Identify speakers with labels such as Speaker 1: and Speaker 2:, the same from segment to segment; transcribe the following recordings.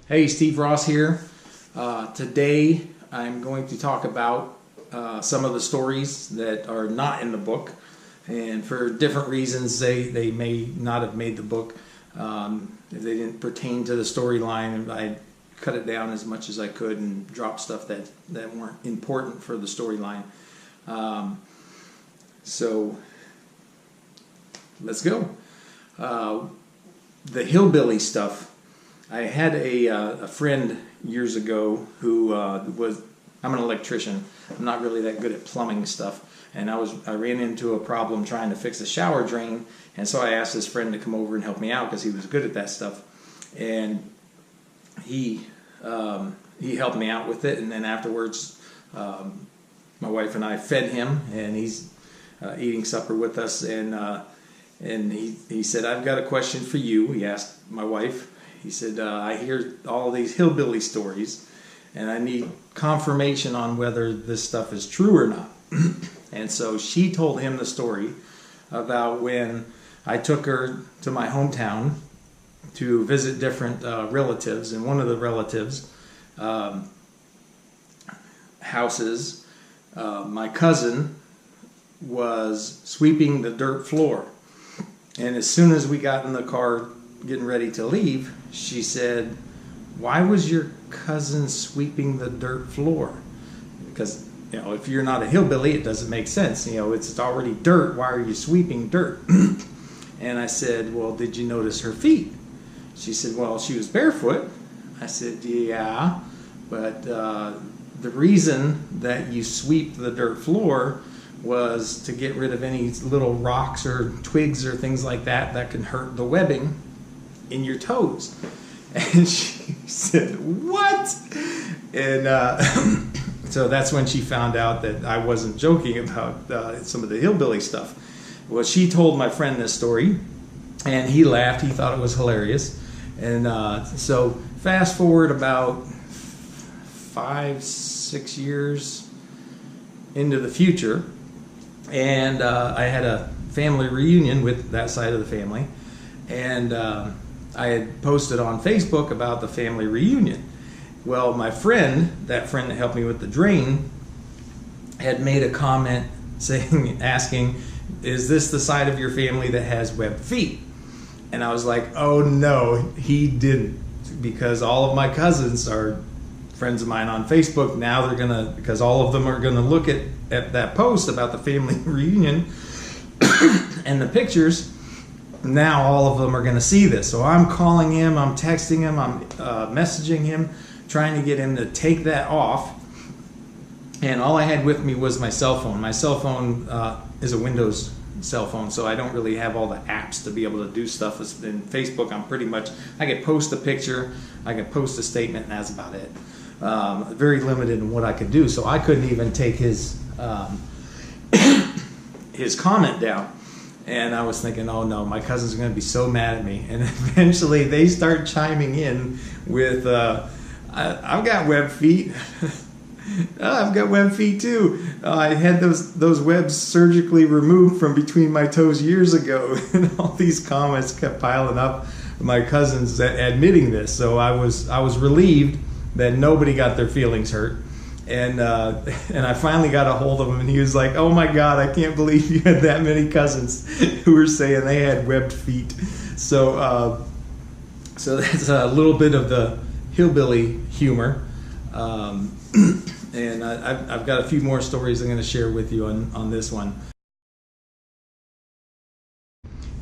Speaker 1: Hey, Steve Ross here. Today I'm going to talk about some of the stories that are not in the book, and for different reasons they may not have made the book. If they didn't pertain to the storyline, I cut it down as much as I could and dropped stuff that weren't important for the storyline. So let's go. The hillbilly stuff. I had a friend years ago who I'm an electrician. I'm not really that good at plumbing stuff, and I ran into a problem trying to fix a shower drain, and so I asked this friend to come over and help me out because he was good at that stuff, and he helped me out with it. And then afterwards, my wife and I fed him, and he's eating supper with us, and he said, "I've got a question for you." He asked my wife. He said, "I hear all these hillbilly stories, and I need confirmation on whether this stuff is true or not." And so she told him the story about when I took her to my hometown to visit different relatives, and one of the relatives' houses, my cousin was sweeping the dirt floor. And as soon as we got in the car getting ready to leave, she said, "Why was your cousin sweeping the dirt floor?" Because, if you're not a hillbilly, it doesn't make sense. It's already dirt. Why are you sweeping dirt? And I said, "Well, did you notice her feet?" She said, "Well, she was barefoot." I said, "Yeah, but the reason that you sweep the dirt floor was to get rid of any little rocks or twigs or things like that can hurt the webbing in your toes." And she said, "What?" And so that's when she found out that I wasn't joking about some of the hillbilly stuff. Well, she told my friend this story, and he laughed. He thought it was hilarious. And so fast forward about 5-6 years into the future, and I had a family reunion with that side of the family, and I had posted on Facebook about the family reunion. Well, my friend, that friend that helped me with the drain, had made a comment asking, "Is this the side of your family that has webbed feet?" And I was like, "Oh no, he didn't," because all of my cousins are friends of mine on Facebook. Now they're gonna, because all of them are gonna look at that post about the family reunion and the pictures. Now all of them are gonna see this. So I'm calling him, I'm texting him, I'm messaging him, trying to get him to take that off. And all I had with me was my cell phone. My cell phone is a Windows cell phone, so I don't really have all the apps to be able to do stuff. In Facebook, I could post a picture, I could post a statement, and that's about it. Very limited in what I could do, so I couldn't even take his comment down. And I was thinking, oh no, my cousins are going to be so mad at me. And eventually they start chiming in with, "I've got web feet." "I've got web feet too. I had those webs surgically removed from between my toes years ago." And all these comments kept piling up, my cousins admitting this. So I was relieved that nobody got their feelings hurt. And I finally got a hold of him, and he was like, "Oh my God, I can't believe you had that many cousins who were saying they had webbed feet." So that's a little bit of the hillbilly humor. And I've got a few more stories I'm going to share with you on this one.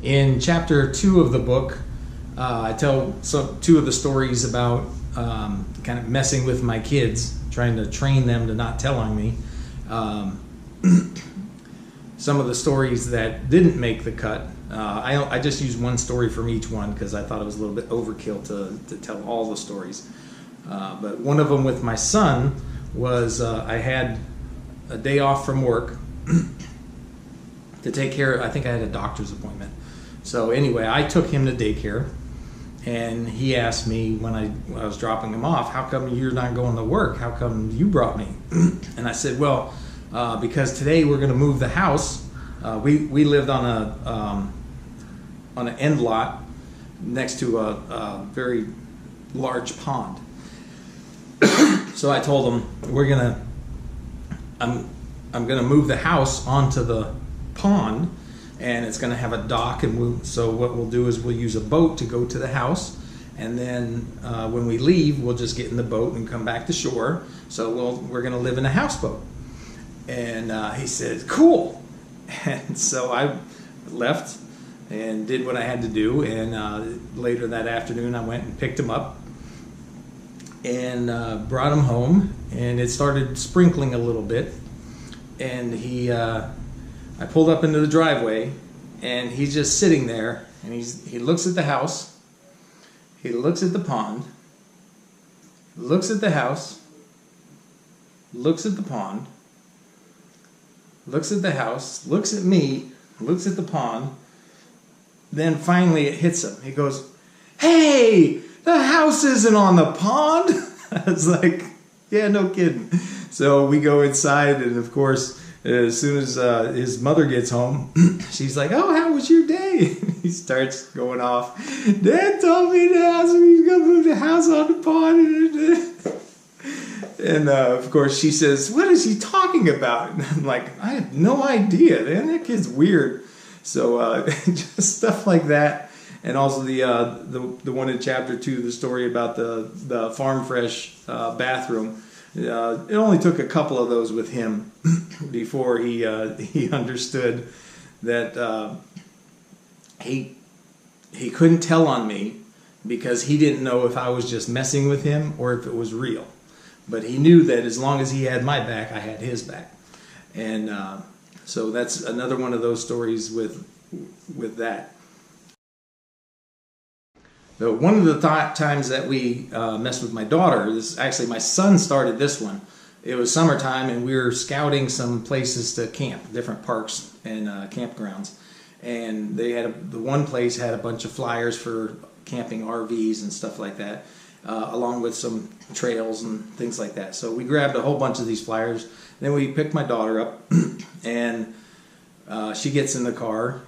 Speaker 1: In chapter 2 of the book, I tell two of the stories about kind of messing with my kids, trying to train them to not tell on me. Some of the stories that didn't make the cut, I just used one story from each one because I thought it was a little bit overkill to tell all the stories. But one of them with my son was I had a day off from work to take care of, I think I had a doctor's appointment. So anyway, I took him to daycare, and he asked me when I was dropping him off, "How come you're not going to work? How come you brought me?" And I said, "Well, because today we're going to move the house." We lived on an end lot next to a very large pond. So I told him, I'm gonna move the house onto the pond, and it's gonna have a dock, and so what we'll do is we'll use a boat to go to the house, and then when we leave, we'll just get in the boat and come back to shore. So we're gonna live in a houseboat. And he said, cool. And so I left and did what I had to do, and later that afternoon I went and picked him up and brought him home, and it started sprinkling a little bit, and I pulled up into the driveway, and he's just sitting there, and he looks at the house, he looks at the pond, looks at the house, looks at the pond, looks at the house, looks at me, looks at the pond. Then finally it hits him. He goes, hey, the house isn't on the pond. I was like, yeah, no kidding. So we go inside, and of course, as soon as his mother gets home, she's like, oh, how was your day? He starts going off. Dad told me the house, he's going to move the house on the pond. And of course, she says, what is he talking about? And I'm like, I have no idea, man. That kid's weird. So just stuff like that. And also the one in chapter 2, the story about the Farm Fresh bathroom. It only took a couple of those with him before he understood that he couldn't tell on me, because he didn't know if I was just messing with him or if it was real. But he knew that as long as he had my back, I had his back. And so that's another one of those stories with that. So one of the times that we messed with my daughter, actually my son started this one. It was summertime, and we were scouting some places to camp, different parks and campgrounds. And the one place had a bunch of flyers for camping RVs and stuff like that, along with some trails and things like that. So we grabbed a whole bunch of these flyers. Then we picked my daughter up, and she gets in the car,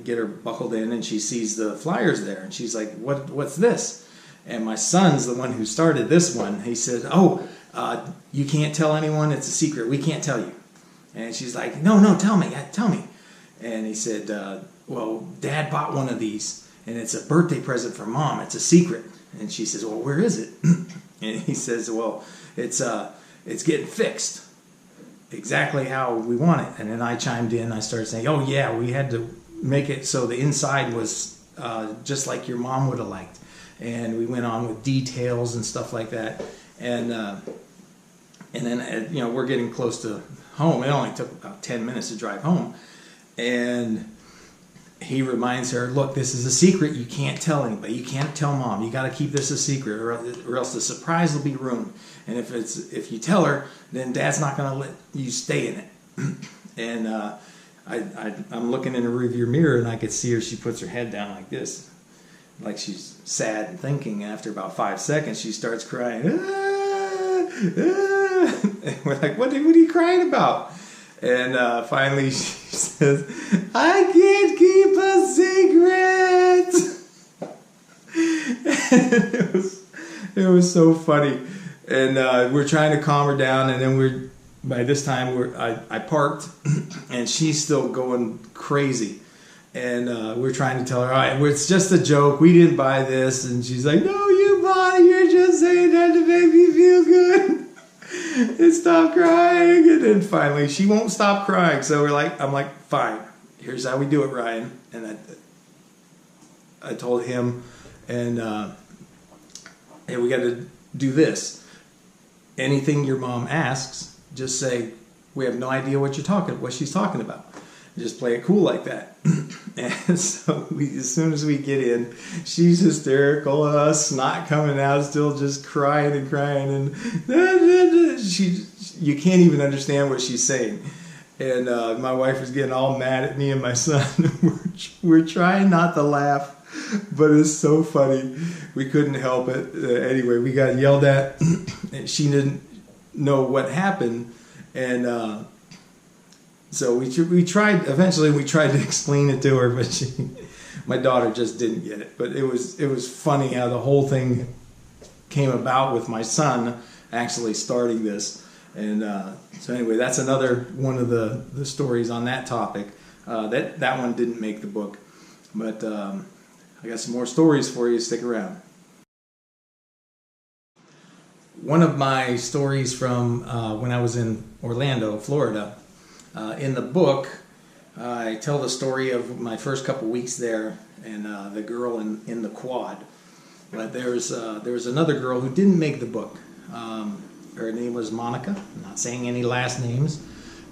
Speaker 1: get her buckled in, and she sees the flyers there, and she's like, what's this? And my son's the one who started this one. He said, oh, you can't tell anyone, it's a secret, we can't tell you. And she's like, no, tell me. And he said, well, Dad bought one of these, and it's a birthday present for Mom, it's a secret. And she says, well, where is it? And he says, well, it's getting fixed exactly how we want it. And then I chimed in. I started saying, oh, yeah, we had to make it so the inside was just like your mom would have liked. And we went on with details and stuff like that. And then, we're getting close to home. It only took about 10 minutes to drive home. And he reminds her, look, this is a secret. You can't tell anybody. You can't tell Mom. You got to keep this a secret, or else the surprise will be ruined. And if you tell her, then Dad's not going to let you stay in it. And I'm looking in the rearview mirror, and I could see her. She puts her head down like this, like she's sad and thinking. And after about 5 seconds, she starts crying. Ah, ah. And we're like, what are you crying about? And finally she says, I can't keep a secret. It was so funny. And we're trying to calm her down, and then by this time I parked, and she's still going crazy. And we're trying to tell her, all right, it's just a joke, we didn't buy this. And she's like, no, you bought it, you're just saying that to make me feel good. And stop crying. And then finally she won't stop crying, so I'm like, fine, here's how we do it, Ryan. And I told him, and hey, we got to do this. Anything your mom asks, just say, we have no idea what she's talking about. Just play it cool like that. And so as soon as we get in, she's hysterical, snot coming out, still just crying, and you can't even understand what she's saying. And my wife was getting all mad at me and my son. We're trying not to laugh, but it's so funny. We couldn't help it. Anyway, we got yelled at. She didn't know what happened, and so we tried. Eventually, we tried to explain it to her, but my daughter just didn't get it. But it was funny how the whole thing came about with my son actually starting this. And so anyway, that's another one of the stories on that topic. That one didn't make the book, but I got some more stories for you. Stick around. One of my stories from when I was in Orlando, Florida, in the book, I tell the story of my first couple weeks there and the girl in the quad. But there was another girl who didn't make the book. Her name was Monica. I'm not saying any last names.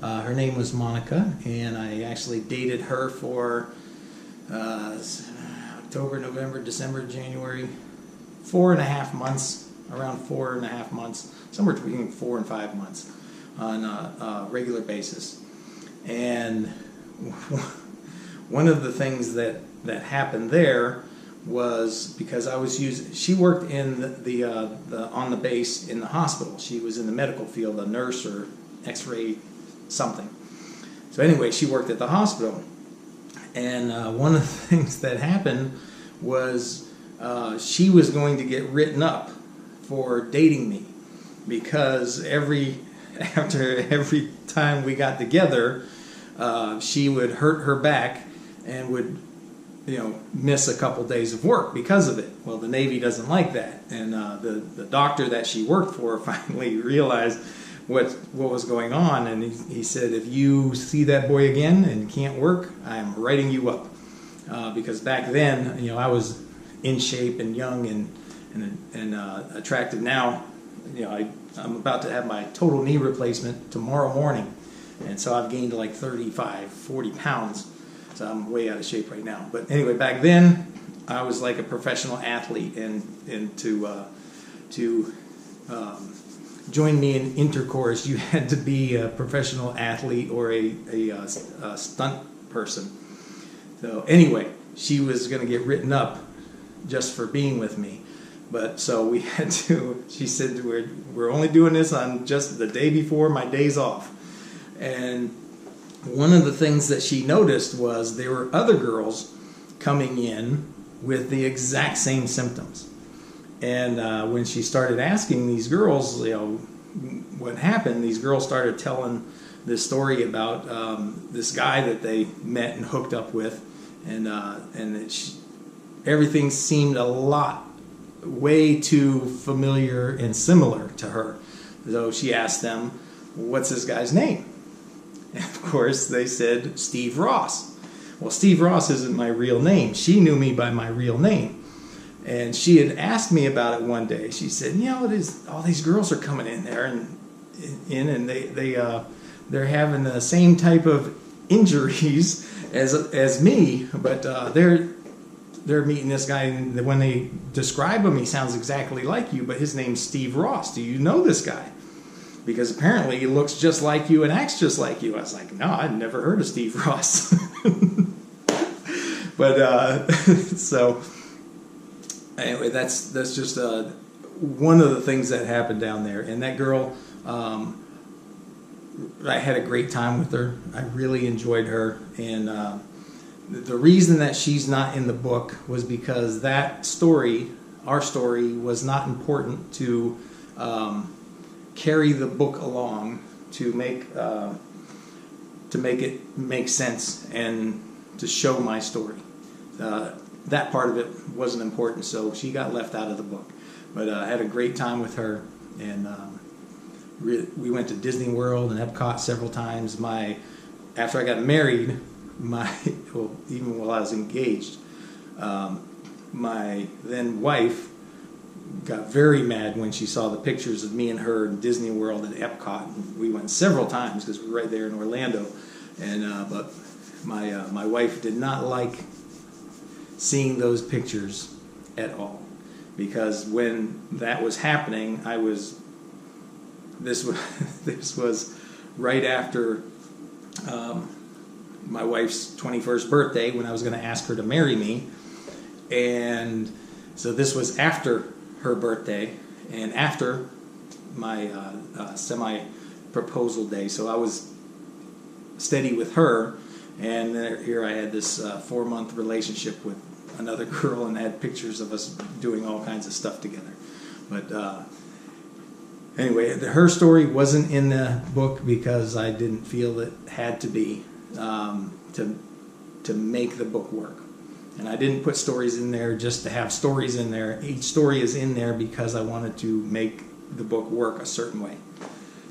Speaker 1: Her name was Monica, and I actually dated her for October, November, December, January, 4.5 months, around 4.5 months, somewhere between 4 and 5 months on a regular basis. And one of the things that happened there was because she worked in the on the base in the hospital. She was in the medical field, a nurse or X-ray something. So anyway, she worked at the hospital, and one of the things that happened was she was going to get written up for dating me, because after every time we got together, she would hurt her back and would miss a couple days of work because of it. Well, the Navy doesn't like that, and the doctor that she worked for finally realized what was going on, and he said, if you see that boy again and can't work, I'm writing you up, because back then I was in shape and young and attractive. Now I'm about to have my total knee replacement tomorrow morning, and so I've gained like 35-40 pounds. So I'm way out of shape right now. But anyway, back then I was like a professional athlete, and to join me in intercourse, you had to be a professional athlete or a stunt person. So anyway, she was going to get written up just for being with me. But so we had to, she said, we're only doing this on just the day before my days off. And one of the things that she noticed was there were other girls coming in with the exact same symptoms. And when she started asking these girls, what happened, these girls started telling this story about this guy that they met and hooked up with, and everything seemed way too familiar and similar to her. So she asked them, what's this guy's name? And of course they said Steve Ross. Well, Steve Ross isn't my real name. She knew me by my real name. And she had asked me about it one day. She said, all these girls are coming in there and they're having the same type of injuries as me, but they're meeting this guy, and when they describe him, he sounds exactly like you, but his name's Steve Ross. Do you know this guy? Because apparently he looks just like you and acts just like you. I was like, no, I'd never heard of Steve Ross. But so anyway, that's just one of the things that happened down there. And that girl, I had a great time with her. I really enjoyed her, and the reason that she's not in the book was because that story, our story, was not important to carry the book along to make it make sense and to show my story. That part of it wasn't important, so she got left out of the book. But I had a great time with her, and we went to Disney World and Epcot several times. After I got married, even while I was engaged, my then wife got very mad when she saw the pictures of me and her in Disney World and Epcot. And we went several times because we're right there in Orlando, and but my wife did not like seeing those pictures at all, because when that was happening, this was right after my wife's 21st birthday, when I was going to ask her to marry me. And so this was after her birthday and after my semi-proposal day. So I was steady with her, and here I had this 4-month relationship with another girl, and had pictures of us doing all kinds of stuff together. But anyway, her story wasn't in the book because I didn't feel it had to be to make the book work. And I didn't put stories in there just to have stories in there. Each story is in there because I wanted to make the book work a certain way.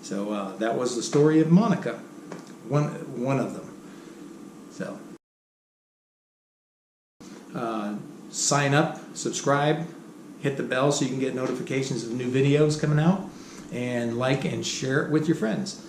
Speaker 1: So that was the story of Monica, one of them. So sign up, subscribe, hit the bell so you can get notifications of new videos coming out, and like and share it with your friends.